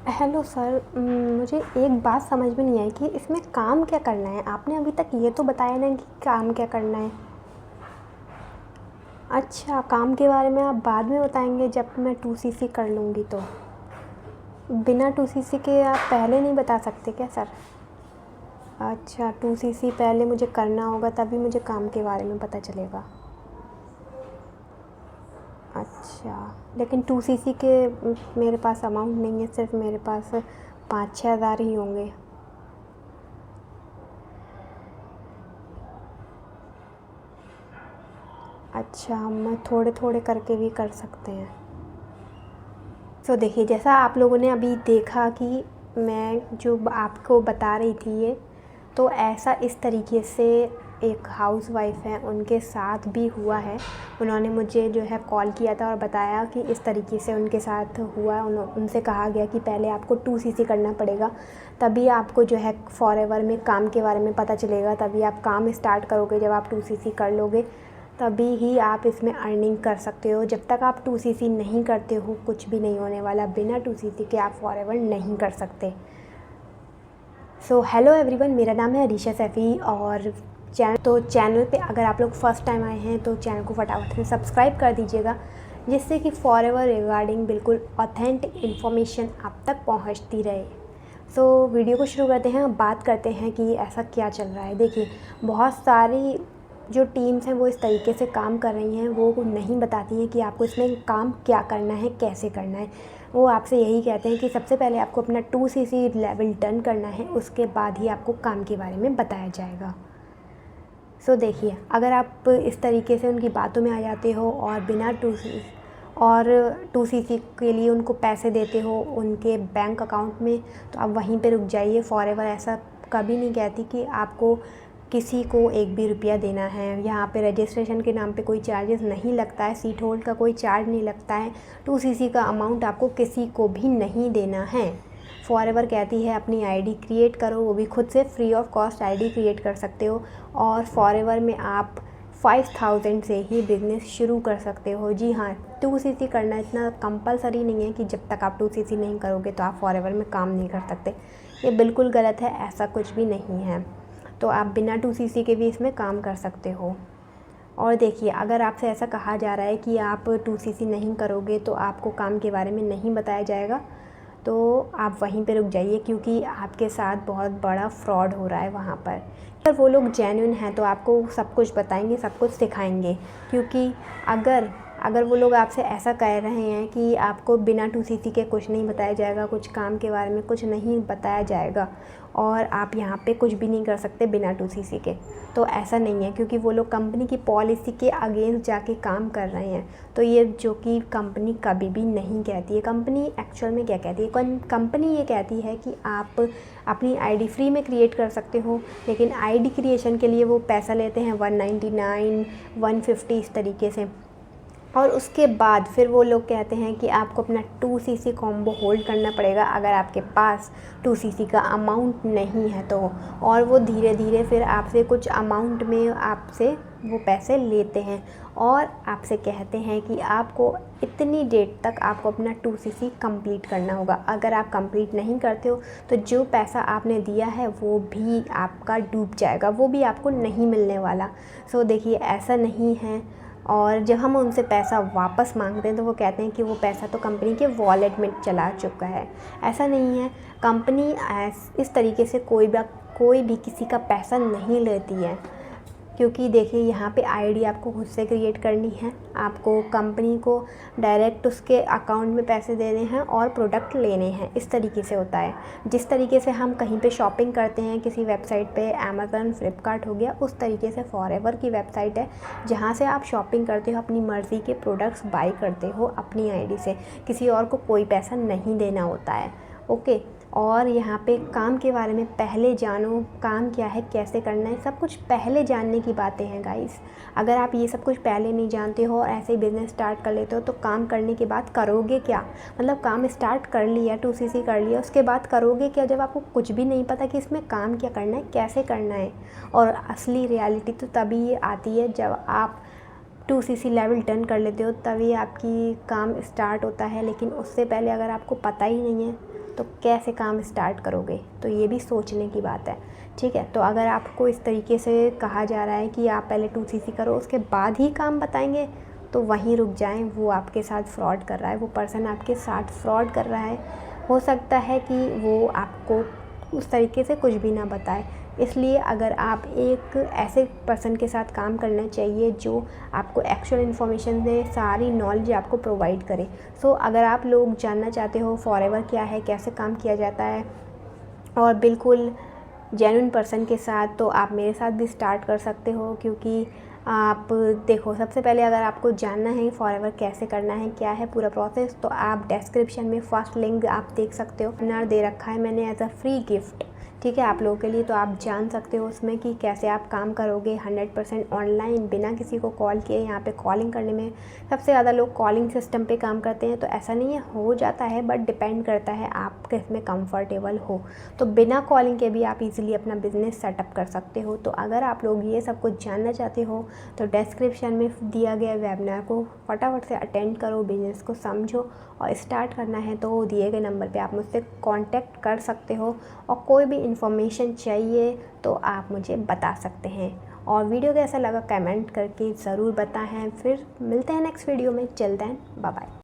Hello sir, मुझे एक बात समझ में नहीं आई कि इसमें काम क्या करना है। आपने अभी तक ये तो बताया नहीं कि काम क्या करना है। अच्छा, काम के बारे में आप बाद में बताएंगे जब मैं 2cc कर लूँगी तो। बिना 2cc के आप पहले नहीं बता सकते क्या सर? अच्छा, 2cc पहले मुझे करना होगा तभी मुझे काम के बारे में पता चलेगा। अच्छा, लेकिन 2cc के मेरे पास अमाउंट नहीं है, सिर्फ मेरे पास 5-6 हज़ार ही होंगे। अच्छा, हम थोड़े थोड़े करके भी कर सकते हैं। तो देखिए, जैसा आप लोगों ने अभी देखा कि मैं जो आपको बता रही थी ये, तो ऐसा इस तरीके से एक हाउसवाइफ़ है उनके साथ भी हुआ है। उन्होंने मुझे जो है कॉल किया था और बताया कि इस तरीके से उनके साथ हुआ। उनसे कहा गया कि पहले आपको 2cc करना पड़ेगा, तभी आपको जो है फॉरएवर में काम के बारे में पता चलेगा, तभी आप काम स्टार्ट करोगे। जब आप 2cc कर लोगे तभी ही आप इसमें अर्निंग कर सकते हो। जब तक आप 2cc नहीं करते हो कुछ भी नहीं होने वाला। बिना 2cc के आप फॉरएवर नहीं कर सकते। सो हेलो एवरीवन, मेरा नाम है अरीशा सैफ़ी और चैनल पे अगर आप लोग फर्स्ट टाइम आए हैं तो चैनल को फटाफट से सब्सक्राइब कर दीजिएगा, जिससे कि फॉरएवर रिगार्डिंग बिल्कुल ऑथेंटिक इन्फॉर्मेशन आप तक पहुंचती रहे। सो वीडियो को शुरू करते हैं। अब बात करते हैं कि ऐसा क्या चल रहा है। देखिए, बहुत सारी जो टीम्स हैं वो इस तरीके से काम कर रही हैं, वो नहीं बताती हैं कि आपको इसमें काम क्या करना है, कैसे करना है। वो आपसे यही कहते हैं कि सबसे पहले आपको अपना 2cc लेवल डन करना है, उसके बाद ही आपको काम के बारे में बताया जाएगा। सो देखिए, अगर आप इस तरीके से उनकी बातों में आ जाते हो और बिना 2cc के लिए उनको पैसे देते हो उनके बैंक अकाउंट में, तो आप वहीं पे रुक जाइए। फॉरएवर ऐसा कभी नहीं कहती कि आपको किसी को एक भी रुपया देना है। यहाँ पे रजिस्ट्रेशन के नाम पे कोई चार्जेस नहीं लगता है, सीट होल्ड का कोई चार्ज नहीं लगता है, 2cc का अमाउंट आपको किसी को भी नहीं देना है। फॉरएवर कहती है अपनी आईडी क्रिएट करो, वो भी खुद से free of cost ID create कर सकते हो। और फॉरएवर में आप 5000 से ही बिज़नेस शुरू कर सकते हो। जी हाँ, 2cc करना इतना कंपलसरी नहीं है कि जब तक आप 2cc नहीं करोगे तो आप फॉरएवर में काम नहीं कर सकते। ये बिल्कुल गलत है, ऐसा कुछ भी नहीं है। तो आप बिना 2cc के भी इसमें काम कर सकते हो। और देखिए, अगर आपसे ऐसा कहा जा रहा है कि आप 2cc नहीं करोगे तो आपको काम के बारे में नहीं बताया जाएगा, तो आप वहीं पे रुक जाइए, क्योंकि आपके साथ बहुत बड़ा फ्रॉड हो रहा है वहाँ पर। अगर वो लोग जेन्युइन हैं तो आपको सब कुछ बताएंगे, सब कुछ सिखाएंगे। क्योंकि अगर वो लोग आपसे ऐसा कह रहे हैं कि आपको बिना 2cc के कुछ नहीं बताया जाएगा, कुछ काम के बारे में कुछ नहीं बताया जाएगा और आप यहाँ पे कुछ भी नहीं कर सकते बिना 2cc के, तो ऐसा नहीं है। क्योंकि वो लोग कंपनी की पॉलिसी के अगेंस्ट जाके काम कर रहे हैं, तो ये जो कि कंपनी कभी भी नहीं कहती है। कंपनी एक्चुअल में क्या कहती है? कंपनी ये कहती है कि आप अपनी आईडी फ्री में क्रिएट कर सकते हो, लेकिन आईडी क्रिएशन के लिए वो पैसा लेते हैं 199, 150 इस तरीके से। और उसके बाद फिर वो लोग कहते हैं कि आपको अपना 2cc कॉम्बो होल्ड करना पड़ेगा अगर आपके पास 2cc का अमाउंट नहीं है तो। और वो धीरे धीरे फिर आपसे कुछ अमाउंट में आपसे वो पैसे लेते हैं और आपसे कहते हैं कि आपको इतनी डेट तक आपको अपना 2cc कंप्लीट करना होगा। अगर आप कंप्लीट नहीं करते हो तो जो पैसा आपने दिया है वो भी आपका डूब जाएगा, वो भी आपको नहीं मिलने वाला। सो देखिए, ऐसा नहीं है। और जब हम उनसे पैसा वापस मांगते हैं तो वो कहते हैं कि वो पैसा तो कंपनी के वॉलेट में चला चुका है। ऐसा नहीं है। कंपनी इस तरीके से कोई भी किसी का पैसा नहीं लेती है, क्योंकि देखिए, यहाँ पे आईडी आपको खुद से क्रिएट करनी है। आपको कंपनी को डायरेक्ट उसके अकाउंट में पैसे देने हैं और प्रोडक्ट लेने हैं। इस तरीके से होता है। जिस तरीके से हम कहीं पे शॉपिंग करते हैं किसी वेबसाइट पे, अमेज़न, फ्लिपकार्ट हो गया, उस तरीके से फॉरएवर की वेबसाइट है जहाँ से आप शॉपिंग करते हो, अपनी मर्ज़ी के प्रोडक्ट्स बाई करते हो अपनी आईडी से। किसी और को कोई पैसा नहीं देना होता है। ओके। और यहाँ पे काम के बारे में पहले जानो, काम क्या है, कैसे करना है, सब कुछ पहले जानने की बातें हैं गाइस। अगर आप ये सब कुछ पहले नहीं जानते हो और ऐसे ही बिज़नेस स्टार्ट कर लेते हो तो काम करने के बाद करोगे क्या? मतलब काम स्टार्ट कर लिया, 2cc कर लिया, उसके बाद करोगे क्या जब आपको कुछ भी नहीं पता कि इसमें काम क्या करना है, कैसे करना है। और असली रियलिटी तो तभी आती है जब आप 2cc लेवल डन कर लेते हो, तभी आपकी काम स्टार्ट होता है। लेकिन उससे पहले अगर आपको पता ही नहीं है तो कैसे काम स्टार्ट करोगे? तो ये भी सोचने की बात है, ठीक है। तो अगर आपको इस तरीके से कहा जा रहा है कि आप पहले 2CC करो उसके बाद ही काम बताएंगे, तो वहीं रुक जाएं। वो आपके साथ फ्रॉड कर रहा है, वो पर्सन आपके साथ फ्रॉड कर रहा है। हो सकता है कि वो आपको उस तरीके से कुछ भी ना बताए। इसलिए अगर आप एक ऐसे पर्सन के साथ काम करना चाहिए जो आपको एक्चुअल इन्फॉर्मेशन दे, सारी नॉलेज आपको प्रोवाइड करे। सो अगर आप लोग जानना चाहते हो फॉरएवर क्या है, कैसे काम किया जाता है, और बिल्कुल जेन्युइन पर्सन के साथ, तो आप मेरे साथ भी स्टार्ट कर सकते हो। क्योंकि आप देखो, सबसे पहले अगर आपको जानना है फॉरएवर कैसे करना है, क्या है पूरा प्रोसेस, तो आप डिस्क्रिप्शन में फर्स्ट लिंक आप देख सकते हो। वेबिनार दे रखा है मैंने एज अ फ्री गिफ्ट, ठीक है, आप लोगों के लिए। तो आप जान सकते हो उसमें कि कैसे आप काम करोगे 100% ऑनलाइन, बिना किसी को कॉल किए। यहाँ पे कॉलिंग करने में सबसे ज़्यादा लोग कॉलिंग सिस्टम पे काम करते हैं, तो ऐसा नहीं है, हो जाता है, बट डिपेंड करता है आप किस में कंफर्टेबल हो। तो बिना कॉलिंग के भी आप इजीली अपना बिजनेस सेटअप कर सकते हो। तो अगर आप लोग ये सब कुछ जानना चाहते हो तो डिस्क्रिप्शन में दिया गया वेबिनार को फटाफट से अटेंड करो, बिजनेस को समझो, और स्टार्ट करना है तो दिए गए नंबर पे आप मुझसे कांटेक्ट कर सकते हो। और कोई भी इन्फॉर्मेशन चाहिए तो आप मुझे बता सकते हैं। और वीडियो कैसा लगा कमेंट करके ज़रूर बताएं। फिर मिलते हैं नेक्स्ट वीडियो में। चलते हैं, बाय बाय।